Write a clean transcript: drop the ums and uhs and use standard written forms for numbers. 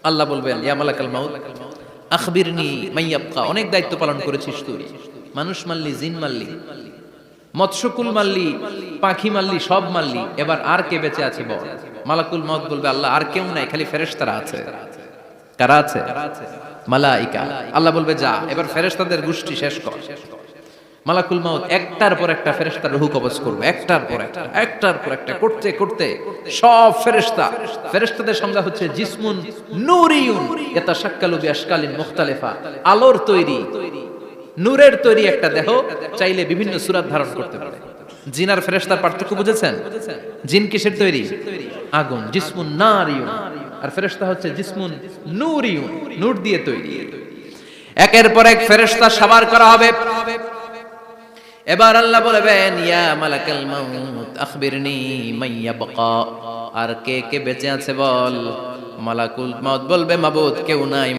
আল্লাহ বলবেন ইয়া মালাকাল মাউত আখবিরনি মান ইয়াবকা, অনেক দায়িত্ব পালন করেছিস তুই, মানুষ মারলি, জিন মারলি, মৎস্যকুল মারলি, পাখি মারলি, সব মারলি, এবার আর কে বেঁচে আছে বল। মালাকুল মাউত বলবে আল্লাহ আর কেউ নাই, খালি ফেরেশতারা আছে। কারা আছে? মালাইকা। আল্লাহ বলবে যা এবার ফেরেশতাদের গোষ্ঠী শেষ কর। মালাকুল মাউত একটার পর একটা ফেরেশতার রূহ কবজ করবে, একটার পর একটা, একটার পর একটা করতে করতে সব ফেরেশতাদের সংজ্ঞা হচ্ছে জিসমুন নূরিয়ুন ইয়াতাশাক্কালু বিআশকালিন মুখতালিফা, আলোর তৈরি, নূরের তৈরি একটা দেহ, চাইলে বিভিন্ন সূরত ধারণ করতে পারে। জিন আর ফেরেশতার পার্থক্য বুঝেছেন? জিন কিসের তৈরি? আগুন, জিসমুন নারিয়ুন, আর ফেরেশতা হচ্ছে জিসমুন নূরিয়ুন, নূর দিয়ে তৈরি। একের পর এক ফেরেশতা সবার করা হবে। এবার আল্লাহ বলবেন ইয়া মালাকাল মাউত আখবিরনি মান ইয়াবকা, আর কে কে বেঁচে আছে বল। মালাকুল মাউত বলবে মাবুদ কেউ নাই।